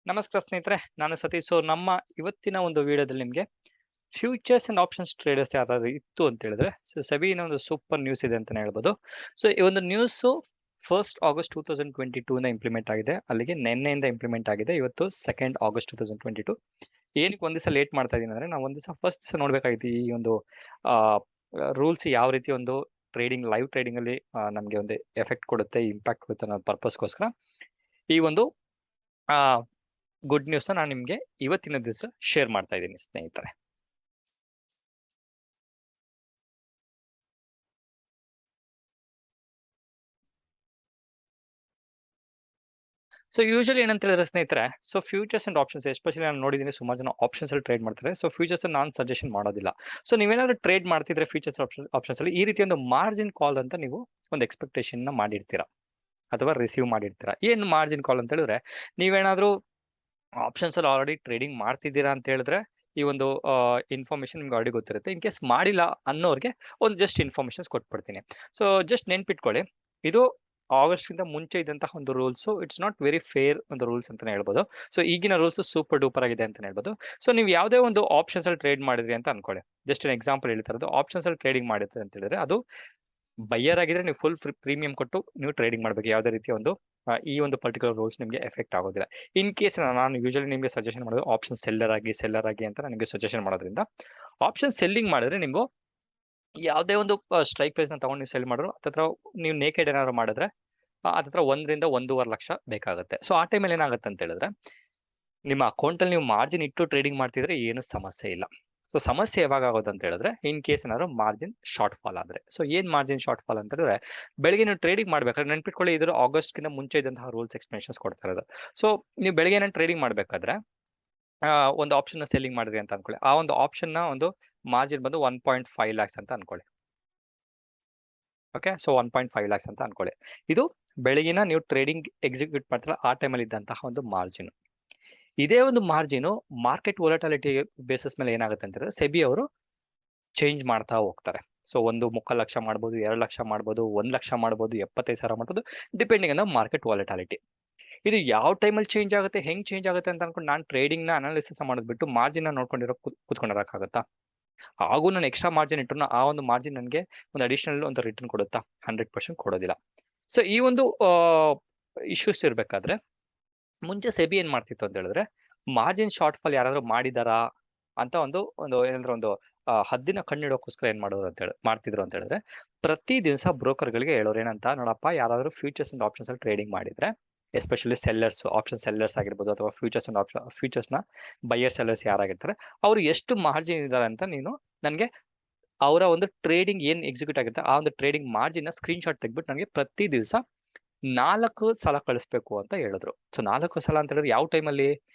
ನಮಸ್ಕಾರ ಸ್ನೇಹಿತರೆ, ನಾನು ಸತೀಶ್. ಸೊ ನಮ್ಮ ಇವತ್ತಿನ ಒಂದು ವಿಡಿಯೋದಲ್ಲಿ ನಿಮಗೆ ಫ್ಯೂಚರ್ಸ್ ಅಂಡ್ ಆಪ್ಷನ್ಸ್ ಟ್ರೇಡರ್ಸ್ ಯಾರಾದ್ರೂ ಇತ್ತು ಅಂತ ಹೇಳಿದ್ರೆ ಸೆಬಿನ ಒಂದು ಸೂಪರ್ ನ್ಯೂಸ್ ಇದೆ ಅಂತಾನೆ ಹೇಳ್ಬೋದು. ಸೊ ಈ ಒಂದು ನ್ಯೂಸ್ 1st August 2022 ಇಂಪ್ಲಿಮೆಂಟ್ ಆಗಿದೆ. ಅಲ್ಲಿಗೆ ನಿನ್ನೆಯಿಂದ ಇಂಪ್ಲಿಮೆಂಟ್ ಆಗಿದೆ. ಇವತ್ತು 2nd August 2022. ಏನಕ್ಕೆ ಒಂದ್ ದಿವಸ ಲೇಟ್ ಮಾಡ್ತಾ ಇದೀನಿ ಅಂದ್ರೆ, ನಾವು ಒಂದ್ ದಿವಸ ಫಸ್ಟ್ ದಿವಸ ನೋಡ್ಬೇಕಾಗಿತ್ತು ಈ ಒಂದು ರೂಲ್ಸ್ ಯಾವ ರೀತಿ ಒಂದು ಟ್ರೇಡಿಂಗ್, ಲೈವ್ ಟ್ರೇಡಿಂಗ್ ಅಲ್ಲಿ ನಮಗೆ ಒಂದು ಎಫೆಕ್ಟ್ ಕೊಡುತ್ತೆ, ಇಂಪ್ಯಾಕ್ಟ್ ಕೊಡುತ್ತೆ ಅನ್ನೋ ಪರ್ಪಸ್ಗೋಸ್ಕರ ಈ ಒಂದು ಗುಡ್ ನ್ಯೂಸ್ ನಾನು ನಿಮ್ಗೆ ಇವತ್ತಿನ ದಿವಸ ಶೇರ್ ಮಾಡ್ತಾ ಇದ್ದೀನಿ ಸ್ನೇಹಿತರೆ. ಸೊ ಯೂಶಲಿ ಏನಂತ ಹೇಳಿದ್ರೆ ಸ್ನೇಹಿತರೆ, so futures and options especially ನಾನು ನೋಡಿದ್ದೀನಿ ಸುಮಾರು ಜನ ಆಪ್ಷನ್ಸ್ ಅಲ್ಲಿ ಟ್ರೇಡ್ ಮಾಡ್ತಾರೆ. ಸೊ ಫ್ಯೂಚರ್ಸ್ ನಾನು ಸಜೆಷನ್ ಮಾಡೋದಿಲ್ಲ. ಸೊ ನೀವೇನಾದ್ರೂ ಟ್ರೇಡ್ ಮಾಡ್ತಿದ್ರೆ ಫ್ಯೂಚರ್ಸ್ ಆಪ್ಷನ್ಸ್ ಅಲ್ಲಿ ಈ ರೀತಿ ಒಂದು ಮಾರ್ಜಿನ್ ಕಾಲ್ ಅಂತ ನೀವು ಒಂದು ಎಕ್ಸ್ಪೆಕ್ಟೇಷನ್ ನ ಮಾಡಿರ್ತೀರಾ ಅಥವಾ ರಿಸೀವ್ ಮಾಡಿರ್ತೀರಾ. ಏನು ಮಾರ್ಜಿನ್ ಕಾಲ್ ಅಂತ ಹೇಳಿದ್ರೆ, ನೀವೇನಾದ್ರೂ ಆಪ್ಷನ್ಸ್ ಅಲ್ಲಿ ಆಲ್ರೆಡಿ ಟ್ರೇಡಿಂಗ್ ಮಾಡ್ತಿದ್ದೀರಾ ಅಂತ ಹೇಳಿದ್ರೆ ಈ ಒಂದು ಇನ್ಫಾರ್ಮೇಶನ್ ನಿಮ್ಗೆ ಆಲ್ರೆಡಿ ಗೊತ್ತಿರುತ್ತೆ. ಇನ್ ಕೇಸ್ ಮಾಡಿಲ್ಲ ಅನ್ನೋರಿಗೆ ಒಂದು ಜಸ್ಟ್ ಇನ್ಫಾರ್ಮೇಶನ್ಸ್ ಕೊಟ್ಬಿಡ್ತೀನಿ. ಸೊ ಜಸ್ಟ್ ನೆನ್ಪಿಟ್ಕೊಳ್ಳಿ, ಇದು ಆಗಸ್ಟ್ ಗಿಂತ ಮುಂಚೆ ಇದ್ದಂತಹ ಒಂದು rules. It's not very fair ಒಂದು ರೂಲ್ಸ್ ಅಂತಾನೆ ಹೇಳ್ಬೋದು. ಸೊ ಈಗಿನ ರೂಲ್ಸ್ ಸೂಪರ್ ಡೂಪರ್ ಆಗಿದೆ ಅಂತ ಹೇಳ್ಬೋದು. ಸೊ ನೀವು ಯಾವುದೇ ಒಂದು ಆಪ್ಷನ್ಸ್ ಅಲ್ಲಿ ಟ್ರೇಡ್ ಮಾಡಿದ್ರಿ ಅಂತ ಅನ್ಕೊಳ್ಳಿ. ಜಸ್ಟ್ ಒಂದು ಎಕ್ಸಾಂಪಲ್ ಹೇಳ್ತಾ ಇರೋದು, ಆಪ್ಷನ್ಸ್ ಅಲ್ಲಿ ಟ್ರೇಡಿಂಗ್ ಮಾಡಿದ್ರೆ ಅಂತ ಹೇಳಿದ್ರೆ ಅದು ಬೈಯರ್ ಆಗಿದ್ರೆ ನೀವು ಫುಲ್ ಪ್ರೀಮಿಯಂ ಕೊಟ್ಟು ನೀವು ಟ್ರೇಡಿಂಗ್ ಮಾಡಬೇಕು. ಯಾವುದೇ ರೀತಿಯ ಒಂದು ಈ ಒಂದು ಪರ್ಟಿಕ್ಯುಲರ್ ರೂಲ್ಸ್ ನಿಮಗೆ ಎಫೆಕ್ಟ್ ಆಗೋದಿಲ್ಲ. ಇನ್ ಕೇಸ್ ನಾನು ಯೂಶಲಿ ನಿಮಗೆ ಸಜೆಷನ್ ಮಾಡೋದು ಆಪ್ಷನ್ ಸೆಲ್ಲರ್ ಆಗಿ ಅಂತ ನಿಮಗೆ ಸಜೆಷನ್ ಮಾಡೋದ್ರಿಂದ, ಆಪ್ಷನ್ ಸೆಲ್ಲಿಂಗ್ ಮಾಡಿದ್ರೆ ನೀವು ಯಾವುದೇ ಒಂದು ಸ್ಟ್ರೈಕ್ ಪ್ರೈಸ್ ನ ತಗೊಂಡು ನೀವು ಸೆಲ್ ಮಾಡಿದ್ರು ಅಥವಾ ನೀವು ನೇಕೆಡ್ ಏನಾದ್ರು ಮಾಡಿದ್ರೆ ಅದತ್ರ 1 ರಿಂದ 1.5 ಲಕ್ಷ ಬೇಕಾಗುತ್ತೆ. ಸೊ ಆ ಟೈಮಲ್ಲಿ ಏನಾಗುತ್ತೆ ಅಂತ ಹೇಳಿದ್ರೆ, ನಿಮ್ಮ ಅಕೌಂಟ್ ಅಲ್ಲಿ ನೀವು ಮಾರ್ಜಿನ್ ಇಟ್ಟು ಟ್ರೇಡಿಂಗ್ ಮಾಡ್ತಿದ್ರೆ ಏನು ಸಮಸ್ಯೆ ಇಲ್ಲ. ಸೊ ಸಮಸ್ಯೆ ಯಾವಾಗ ಆಗೋದು ಅಂತ ಹೇಳಿದ್ರೆ, ಇನ್ ಕೇಸ್ ಏನಾದ್ರು ಮಾರ್ಜಿನ್ ಶಾರ್ಟ್ ಫಾಲ್ ಆದ್ರೆ. ಸೊ ಏನ್ ಮಾರ್ಜಿನ್ ಶಾರ್ಟ್ ಫಾಲ್ ಅಂತ ಹೇಳಿದ್ರೆ, ಬೆಳಿಗ್ಗೆ ನೀವು ಟ್ರೇಡಿಂಗ್ ಮಾಡ್ಬೇಕಾದ್ರೆ ನೆನ್ಪಿಟ್ಕೊಳ್ಳಿ, ಇದ್ರ ಆಗಸ್ಟ್ ಗಿಂತ ಮುಂಚೆ ಇದ್ದಂತಹ ರೂಲ್ಸ್ ಎಕ್ಸ್ಪ್ಲನೇಷನ್ಸ್ ಕೊಡ್ತಾ ಇರೋದು. ಸೊ ನೀವು ಬೆಳಿಗ್ಗೆ ಟ್ರೇಡಿಂಗ್ ಮಾಡ್ಬೇಕಾದ್ರೆ ಒಂದು ಆಪ್ಷನ್ ನ ಸೆಲ್ಲಿಂಗ್ ಮಾಡಿದ್ರಿ ಅಂತ ಅನ್ಕೊಳ್ಳಿ. ಆ ಒಂದು ಆಪ್ಷನ್ ನ ಒಂದು ಮಾರ್ಜಿನ್ ಬಂದು 1.5 lakhs ಅಂತ ಅನ್ಕೊಳ್ಳಿ. ಓಕೆ, ಸೊ 1.5 lakhs ಅಂತ ಅನ್ಕೊಳ್ಳಿ. ಇದು ಬೆಳಗಿನ ನೀವು ಟ್ರೇಡಿಂಗ್ ಎಕ್ಸಿಕ್ಯೂಟ್ ಮಾಡ್ತಾರಲ್ಲ ಆ ಟೈಮಲ್ಲಿ ಇದ್ದಂತಹ ಒಂದು ಮಾರ್ಜಿನ್. ಇದೇ ಒಂದು ಮಾರ್ಜಿನ್ ಮಾರ್ಕೆಟ್ ವೊಲಟಾಲಿಟಿ ಬೇಸಿಸ್ ಮೇಲೆ ಏನಾಗುತ್ತೆ ಅಂತ ಹೇಳಿದ್ರೆ, ಸೆಬಿ ಅವರು ಚೇಂಜ್ ಮಾಡ್ತಾ ಹೋಗ್ತಾರೆ. ಸೊ 1.25 ಲಕ್ಷ ಮಾಡ್ಬೋದು, 2 ಲಕ್ಷ ಮಾಡ್ಬೋದು, 1 ಲಕ್ಷ ಮಾಡ್ಬೋದು, 75,000 ಮಾಡ್ಬೋದು, ಡಿಪೆಂಡಿಂಗ್ ಆನ್ ಮಾರ್ಕೆಟ್ ವಾಲಿಟಾಲಿಟಿ. ಇದು ಯಾವ ಟೈಮಲ್ಲಿ ಚೇಂಜ್ ಆಗುತ್ತೆ, ಹೆಂಗ್ ಚೇಂಜ್ ಆಗುತ್ತೆ ಅಂತ ಅನ್ಕೊಂಡು ನಾನು ಟ್ರೇಡಿಂಗ್ ನ ಅನಾಲಿಸಿಸ್ ಮಾಡೋದ್ಬಿಟ್ಟು ಮಾರ್ಜಿನ್ ನ ನೋಡ್ಕೊಂಡಿರೋ ಕೂತ್ಕೊಂಡಿರಕ್ಕಾಗತ್ತಾ? ಹಾಗೂ ನಾನು ಎಕ್ಸ್ಟ್ರಾ ಮಾರ್ಜಿನ್ ಇಟ್ಟರು ಆ ಒಂದು ಮಾರ್ಜಿನ್ ನನಗೆ ಒಂದು ಅಡಿಷನಲ್ ಒಂದು ರಿಟರ್ನ್ ಕೊಡುತ್ತಾ? 100% ಕೊಡೋದಿಲ್ಲ. ಸೊ ಈ ಒಂದು ಇಶ್ಯೂಸ್ ಇರ್ಬೇಕಾದ್ರೆ ಮುಂಚೆ ಸೆಬಿ ಏನ್ ಮಾಡ್ತಿತ್ತು ಅಂತ ಹೇಳಿದ್ರೆ, ಮಾರ್ಜಿನ್ ಶಾರ್ಟ್ ಫಾಲ್ ಯಾರಾದ್ರೂ ಮಾಡಿದಾರಾ ಅಂತ ಒಂದು ಏನಂದ್ರೆ ಒಂದು ಹದ್ದಿನ ಕಣ್ಣಿಡೋಕ್ಕೋಸ್ಕರ ಏನ್ ಮಾಡೋದು ಅಂತ ಮಾಡ್ತಿದ್ರು ಅಂತ ಹೇಳಿದ್ರೆ, ಪ್ರತಿ ದಿವಸ ಬ್ರೋಕರ್ಗಳಿಗೆ ಹೇಳೋರು ಏನಂತ, ನೋಡಪ್ಪ ಯಾರಾದ್ರೂ ಫ್ಯೂಚರ್ಸ್ ಅಂಡ್ ಆಪ್ಷನ್ಸ್ ಅಲ್ಲಿ ಟ್ರೇಡಿಂಗ್ ಮಾಡಿದ್ರೆ, ಎಸ್ಪೆಷಲಿ ಸೆಲ್ಲರ್ಸ್, ಆಪ್ಷನ್ ಸೆಲ್ಲರ್ಸ್ ಆಗಿರ್ಬೋದು ಅಥವಾ ಫ್ಯೂಚರ್ಸ್ ನ ಬೈಯರ್ ಸೆಲ್ಲರ್ಸ್ ಯಾರಾಗಿರ್ತಾರೆ, ಅವ್ರು ಎಷ್ಟು ಮಾರ್ಜಿನ್ ಇದಾರೆ ಅಂತ ನೀನು ನನಗೆ ಅವರ ಒಂದು ಟ್ರೇಡಿಂಗ್ ಏನ್ ಎಕ್ಸಿಕ್ಯೂಟ್ ಆಗಿರುತ್ತೆ ಆ ಒಂದು ಟ್ರೇಡಿಂಗ್ ಮಾರ್ಜಿನ್ ನ ಸ್ಕ್ರೀನ್ ಶಾಟ್ ತೆಗ್ಬಿಟ್ಟು ನನಗೆ ಪ್ರತಿ ದಿವಸ 4 ಸಲ ಕಳಿಸ್ಬೇಕು ಅಂತ ಹೇಳಿದ್ರು. ಸೊ 4 ಸಲ ಅಂತ ಹೇಳಿದ್ರೆ ಯಾವ ಟೈಮಲ್ಲಿ?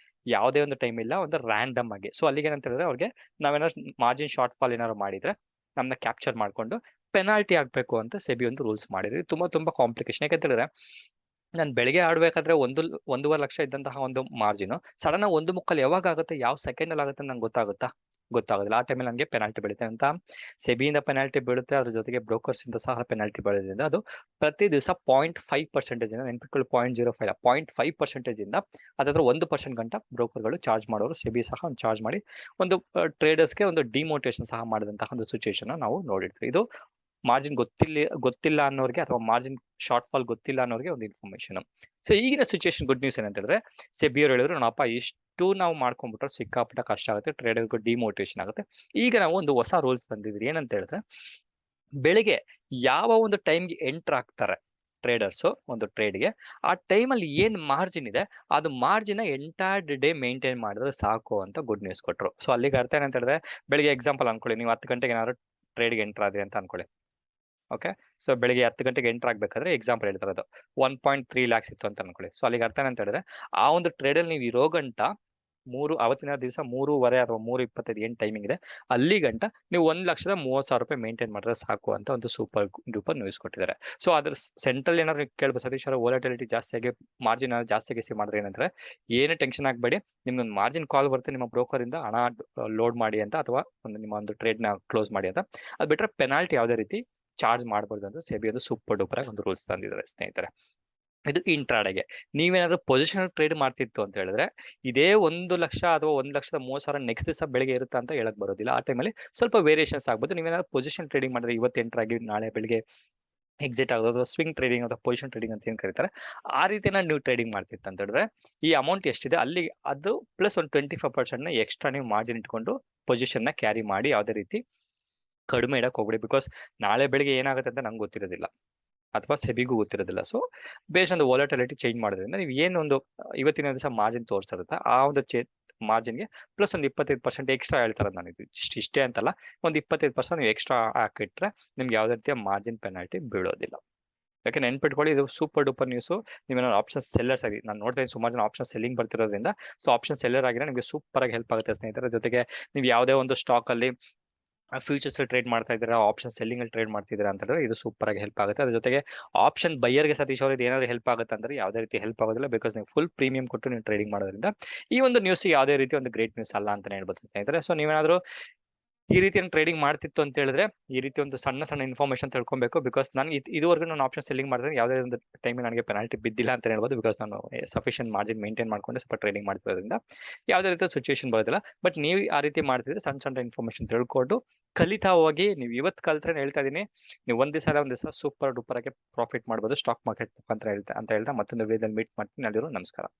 ಯಾವುದೇ ಒಂದು ಟೈಮ್ ಇಲ್ಲ, ಒಂದು ರ್ಯಾಂಡಮ್ ಆಗಿ. ಸೊ ಅಲ್ಲಿಗೆ ಏನಂತ ಹೇಳಿದ್ರೆ, ಅವ್ರಿಗೆ ನಾವೇನಾದ್ರು ಮಾರ್ಜಿನ್ ಶಾರ್ಟ್ ಫಾಲ್ ಏನಾದ್ರು ಮಾಡಿದ್ರೆ ನಮ್ಮನ್ನ ಕ್ಯಾಪ್ಚರ್ ಮಾಡ್ಕೊಂಡು ಪೆನಾಲ್ಟಿ ಆಗ್ಬೇಕು ಅಂತ ಸೆಬಿ ಒಂದು ರೂಲ್ಸ್ ಮಾಡಿದ್ರಿ. ತುಂಬಾ ಕಾಂಪ್ಲಿಕೇಶನ್. ಯಾಕಂತ ಹೇಳಿದ್ರೆ, ನಾನು ಬೆಳಿಗ್ಗೆ ಆಡ್ಬೇಕಾದ್ರೆ 1.5 ಲಕ್ಷ ಇದ್ದಂತಹ ಒಂದು ಮಾರ್ಜಿನ್ ಸಡನ್ ಆಗಿ 1.25 ಯಾವಾಗ ಆಗುತ್ತೆ, ಯಾವ ಸೆಕೆಂಡ್ ಅಲ್ಲಿ ಆಗುತ್ತೆ ನಂಗೆ ಗೊತ್ತಾಗೋದಿಲ್ಲ. ಆ ಟೈಮಲ್ಲಿ ನನಗೆ ಪೆನಾಲ್ಟಿ ಬೀಳುತ್ತೆ ಅಂತ ಸೆಬಿಯಿಂದ ಪೆನಾಲ್ಟಿ ಬೀಳುತ್ತೆ. ಅದ್ರ ಜೊತೆಗೆ ಬ್ರೋಕರ್ಸ್ ಇಂದ ಸಹ ಪೆನಾಲ್ಟಿ ಬೀಳೋದ್ರಿಂದ ಅದು ಪ್ರತಿ ದಿವಸ 0.5% ಇಂದ, ನೆನ್ಪಿಟ್ಕೊಳ್ಳಿ 0.05 0.5% ಇಂದ ಅದಾದ್ರೆ 1% ಗಂಟ ಬ್ರೋಕರ್ಗಳು ಚಾರ್ಜ್ ಮಾಡೋರು. ಸೆಬಿ ಸಹ ಒಂದು ಚಾರ್ಜ್ ಮಾಡಿ ಒಂದು ಟ್ರೇಡರ್ಸ್ಗೆ ಒಂದು ಡಿಮೋಟಿವೇಶನ್ ಸಹ ಮಾಡಿದಂತಹ ಒಂದು ಸಿಚುವೇಶನ್ ನಾವು ನೋಡಿರ್ತೀವಿ. ಇದು ಮಾರ್ಜಿನ್ ಗೊತ್ತಿಲ್ಲ ಅನ್ನೋರಿಗೆ ಅಥವಾ ಮಾರ್ಜಿನ್ ಶಾರ್ಟ್ ಫಾಲ್ ಗೊತ್ತಿಲ್ಲ ಅನ್ನೋರಿಗೆ ಒಂದು ಇನ್ಫಾರ್ಮೇಶನ್. ಸೊ ಈಗಿನ ಸಿಚುವೇಶನ್ ಗುಡ್ ನ್ಯೂಸ್ ಏನಂತ ಹೇಳಿದ್ರೆ, ಸೆಬಿ ಅವರು ಹೇಳಿದ್ರು, ನೋಡಪ್ಪ ಇಷ್ಟು ನಾವು ಮಾಡ್ಕೊಂಡ್ಬಿಟ್ರೆ ಸಿಕ್ಕಾಪಟ್ಟ ಕಷ್ಟ ಆಗುತ್ತೆ, ಟ್ರೇಡರ್ಗೂ ಡಿಮೋಟಿವೇಶನ್ ಆಗುತ್ತೆ. ಈಗ ನಾವು ಒಂದು ಹೊಸ ರೂಲ್ಸ್ ತಂದಿದ್ರಿ. ಏನಂತ ಹೇಳಿದ್ರೆ, ಬೆಳಿಗ್ಗೆ ಯಾವ ಒಂದು ಟೈಮ್ಗೆ ಎಂಟರ್ ಆಗ್ತಾರೆ ಟ್ರೇಡರ್ಸ್ ಒಂದು ಟ್ರೇಡ್ಗೆ, ಆ ಟೈಮಲ್ಲಿ ಏನ್ ಮಾರ್ಜಿನ್ ಇದೆ ಅದು ಮಾರ್ಜಿನ್ ಎಂಟೈರ್ ಡೇ ಮೇಂಟೈನ್ ಮಾಡಿದ್ರೆ ಸಾಕು ಅಂತ ಗುಡ್ ನ್ಯೂಸ್ ಕೊಟ್ರು. ಸೊ ಅಲ್ಲಿಗೆ ಅರ್ಥ ಏನಂತ ಹೇಳಿದ್ರೆ, ಬೆಳಿಗ್ಗೆ ಎಕ್ಸಾಂಪಲ್ ಅನ್ಕೊಳ್ಳಿ, ನೀವು 10 ಗಂಟೆಗೆ ಏನಾದ್ರು ಟ್ರೇಡ್ಗೆ ಎಂಟರ್ ಆದ್ರಿ ಅಂತ ಅನ್ಕೊಳ್ಳಿ. ಓಕೆ, ಸೊ ಬೆಳಿಗ್ಗೆ 10 ಗಂಟೆಗೆ ಎಂಟರ್ ಆಗ್ಬೇಕಾದ್ರೆ ಎಕ್ಸಾಂಪಲ್ ಹೇಳ್ತಾರೆ, ಅದು 1.3 lakhs ಇತ್ತು ಅಂತ ಅನ್ಕೊಳ್ಳಿ. ಸೊ ಅಲ್ಲಿಗೆ ಅರ್ಥ ಏನಂತ ಹೇಳಿದ್ರೆ, ಆ ಒಂದು ಟ್ರೇಡಲ್ಲಿ ನೀವು ಇರೋ ಗಂಟ ಅವತ್ತಿನ ದಿವಸ 3:15 ಅಥವಾ 3:25 ಏನ್ ಟೈಮಿಂಗ್ ಇದೆ ಅಲ್ಲಿ ಗಂಟ ನೀವು 1,30,000 ರೂಪಾಯಿ ಮೇಂಟೈನ್ ಮಾಡಿದ್ರೆ ಸಾಕು ಅಂತ ಒಂದು ಸೂಪರ್ ಡೂಪರ್ ನ್ಯೂಸ್ ಕೊಟ್ಟಿದ್ದಾರೆ. ಸೊ ಅದ್ರ ಸೆಂಟ್ರಲ್ ಏನಾದ್ರು ಕೇಳ್ಬೋದು, ಸತೀಶ್ ಅವರ ವೊಲಟಿಲಿಟಿ ಜಾಸ್ತಿಯಾಗಿ ಮಾರ್ಜಿನ್ ಜಾಸ್ತಿಯಾಗಿ ಸಿ ಮಾಡಿದ್ರೆ ಏನಂದ್ರೆ, ಏನು ಟೆನ್ಷನ್ ಆಗಬೇಡಿ, ನಿಮ್ಗೊಂದು ಮಾರ್ಜಿನ್ ಕಾಲ್ ಬರುತ್ತೆ ನಿಮ್ಮ ಬ್ರೋಕರ್ ಇಂದ, ಹಣ ಲೋಡ್ ಮಾಡಿ ಅಂತ, ಅಥವಾ ನಿಮ್ಮ ಒಂದು ಟ್ರೇಡ್ ನ ಕ್ಲೋಸ್ ಮಾಡಿ ಅಂತ. ಅದು ಬಿಟ್ರೆ ಪೆನಾಲ್ಟಿ ಯಾವುದೇ ರೀತಿ ಚಾರ್ಜ್ ಮಾಡಬಾರ್ದು ಅಂತ ಸೆಬಿ ಒಂದು ಸೂಪರ್ ಡೂಪರ್ ಆಗಿ ಒಂದು ರೂಲ್ಸ್ ತಂದಿದ್ದಾರೆ ಸ್ನೇಹಿತರೆ. ಇದು ಇಂಟ್ರಾಡೆಗೆ. ನೀವೇನಾದ್ರೂ ಪೊಸಿಷನಲ್ ಟ್ರೇಡ್ ಮಾಡ್ತಿತ್ತು ಅಂತ ಹೇಳಿದ್ರೆ ಇದೇ 1 ಲಕ್ಷ ಅಥವಾ 1,30,000 ನೆಕ್ಸ್ಟ್ ದಿವಸ ಬೆಳಿಗ್ಗೆ ಇರುತ್ತಾ ಅಂತ ಹೇಳಕ್ ಬರೋದಿಲ್ಲ. ಆ ಟೈಮಲ್ಲಿ ಸ್ವಲ್ಪ ವೇರಿಯೇಷನ್ಸ್ ಆಗ್ಬೋದು. ನೀವೇನಾದ್ರೂ ಪೊಸಿಷನ್ ಟ್ರೇಡಿಂಗ್ ಮಾಡಿದ್ರೆ ಇವತ್ತು ಎಂಟರ್ ಆಗಿ ನಾಳೆ ಬೆಳಿಗ್ಗೆ ಎಕ್ಸಿಟ್ ಆಗೋದು, ಸ್ವಿಂಗ್ ಟ್ರೇಡಿಂಗ್ ಅಥವಾ ಪೊಸಿಷನ್ ಟ್ರೇಡಿಂಗ್ ಅಂತ ಏನ್ ಕರೀತಾರೆ, ಆ ರೀತಿನ ನೀವು ಟ್ರೇಡಿಂಗ್ ಮಾಡ್ತಿತ್ತು ಅಂತ ಹೇಳಿದ್ರೆ ಈ ಅಮೌಂಟ್ ಎಷ್ಟಿದೆ ಅಲ್ಲಿ ಅದು ಪ್ಲಸ್ ಒಂದು 25% ಎಕ್ಸ್ಟ್ರಾ ನೀವು ಮಾರ್ಜಿನ್ ಇಟ್ಕೊಂಡು ಪೊಸಿಷನ್ ನ ಕ್ಯಾರಿ ಮಾಡಿ. ಯಾವುದೇ ರೀತಿ ಕಡಿಮೆ ಇಡಕ್ ಹೋಗ್ಬಿಡಿ. ಬಿಕಾಸ್ ನಾಳೆ ಬೆಳಿಗ್ಗೆ ಏನಾಗುತ್ತೆ ಅಂತ ನಂಗೆ ಗೊತ್ತಿರೋದಿಲ್ಲ ಅಥವಾ ಸೆಬಿಗೂ ಗೊತ್ತಿರೋದಿಲ್ಲ. So base on the volatility change ಮಾಡೋದ್ರಿಂದ ನೀವು ಏನೊಂದು ಇವತ್ತಿನ ದಿವಸ ಮಾರ್ಜಿನ್ ತೋರಿಸಿರುತ್ತೆ ಆ ಒಂದು ಮಾರ್ಜಿನ್ಗೆ ಪ್ಲಸ್ ಒಂದು 25% ಎಕ್ಸ್ಟ್ರಾ ಹೇಳ್ತಾರೆ. ನಾನು ಇದು ಇಷ್ಟೇ ಅಂತಲ್ಲ, ಒಂದು 25% ನೀವು ಎಕ್ಸ್ಟ್ರಾ ಹಾಕಿಟ್ರೆ ನಿಮ್ಗೆ ಯಾವುದೇ ರೀತಿಯ ಮಾರ್ಜಿನ್ ಪೆನಾಲ್ಟಿ ಬೀಳೋದಿಲ್ಲ. ಯಾಕೆ ನೆನ್ಪಿಟ್ಕೊಳ್ಳಿ, ಇದು ಸೂಪರ್ ಡೂಪರ್ ನ್ಯೂಸ್. ನೀವೇನೋ ಆಪ್ಷನ್ ಸೆಲ್ಲರ್ಸ್ ಆಗಿ, ನಾನು ನೋಡ್ತಾ ಇದ್ದೀನಿ ಸುಮಾರು ಜನ ಆಪ್ಷನ್ ಸೆಲ್ಲಿಂಗ್ ಬರ್ತಿರೋದ್ರಿಂದ, ಸೊ ಆಪ್ಷನ್ ಸೆಲ್ಲರ್ ಆಗಿದ್ರೆ ನಿಮಗೆ ಸೂಪರ್ ಆಗಿ ಹೆಲ್ಪ್ ಆಗುತ್ತೆ ಸ್ನೇಹಿತರ. ಜೊತೆಗೆ ನೀವು ಯಾವುದೇ ಒಂದು ಸ್ಟಾಕ್ ಅಲ್ಲಿ ಫ್ಯೂಚರ್ಸ್ ಟ್ರೇಡ್ ಮಾಡ್ತಾ ಇದ್ದೀರಾ, ಆಪ್ಷನ್ ಸೆಲ್ಲಿಂಗ್ ಅಲ್ಲಿ ಟ್ರೇಡ್ ಮಾಡ್ತಿದ್ದೀರಾ ಅಂತ ಹೇಳಿದ್ರೆ ಇದು ಸೂಪರ್ ಆಗಿ ಹೆಲ್ಪ್ ಆಗುತ್ತೆ. ಅದ್ರ ಜೊತೆಗೆ ಆಪ್ಷನ್ ಬೈಯರ್ಗೆ ಸತೀಶ್ ಅವರು ಇದು ಏನಾದ್ರು ಹೆಲ್ಪ್ ಆಗುತ್ತೆ ಅಂದ್ರೆ ಯಾವುದೇ ರೀತಿ ಹೆಲ್ಪ್ ಆಗೋದಿಲ್ಲ. ಬಿಕಾಸ್ ನೀವು ಫುಲ್ ಪ್ರೀಮಿಯಂ ಕೊಟ್ಟು ನೀವು ಟ್ರೇಡಿಂಗ್ ಮಾಡೋದ್ರಿಂದ ಈ ಒಂದು ನ್ಯೂಸ್ ಯಾವುದೇ ರೀತಿ ಒಂದು ಗ್ರೇಟ್ ನ್ಯೂಸ್ ಅಲ್ಲ ಅಂತ ಹೇಳ್ಬೋದು ಸ್ನೇಹಿತರೆ. ಸೊ ನೀವೇನಾದ್ರೂ ಈ ರೀತಿ ಟ್ರೇಡಿಂಗ್ ಮಾಡ್ತಿತ್ತು ಅಂತ ಹೇಳಿದ್ರೆ ಈ ರೀತಿ ಒಂದು ಸಣ್ಣ ಸಣ್ಣ ಇನ್ಫಾರ್ಮೇಶನ್ ತಿಳ್ಕೊಬೇಕು. ಬಿಕಾಸ್ ನಾನು ಇದುವರೆಗೂ ನಾನು ಆಪ್ಷನ್ ಸೆಲ್ಲಿಂಗ್ ಮಾಡಿದ್ರೆ ಯಾವುದೇ ಒಂದು ಟೈಮ್ ನನಗೆ ಪೆನಾಲ್ಟಿ ಬಿದ್ದಿಲ್ಲ ಅಂತ ಹೇಳ್ಬೋದು. ಬಿಕಾಸ್ ನಾನು ಸಫಿಷಿಯಂಟ್ ಮಾರ್ಜಿನ್ ಮೇಂಟೈನ್ ಮಾಡ್ಕೊಂಡು ಸ್ವಲ್ಪ ಟ್ರೇಡಿಂಗ್ ಮಾಡ್ತಿರೋದ್ರಿಂದ ಯಾವುದೇ ರೀತಿ ಸಿಚುವೇಶನ್ ಬರೋದಿಲ್ಲ. ಬಟ್ ನೀವು ಆ ರೀತಿ ಮಾಡ್ತಿದ್ರೆ ಸಣ್ಣ ಸಣ್ಣ ಇನ್ಫಾರ್ಮೇಶನ್ ತಿಳ್ಕೊಂಡು ಕಲಿತಾ ಹೋಗಿ ನೀವು ಇವತ್ತು ಕಲ್ತ್ರೆ ಹೇಳ್ತಾ ಇದೀನಿ, ನೀವು ಒಂದ್ ದಿವಸ ಸೂಪರ್ ಡೂಪರ್ ಆಗಿ ಪ್ರಾಫಿಟ್ ಮಾಡ್ಬೋದು ಸ್ಟಾಕ್ ಮಾರ್ಕೆಟ್ ಅಂತ ಹೇಳ್ತಾ ಮತ್ತೊಂದು ವಿಡಿಯೋದಲ್ಲಿ ಮೀಟ್ ಮಾಡ್ತೀನಿ. ಅಲ್ಲಿರೋ ನಮಸ್ಕಾರ.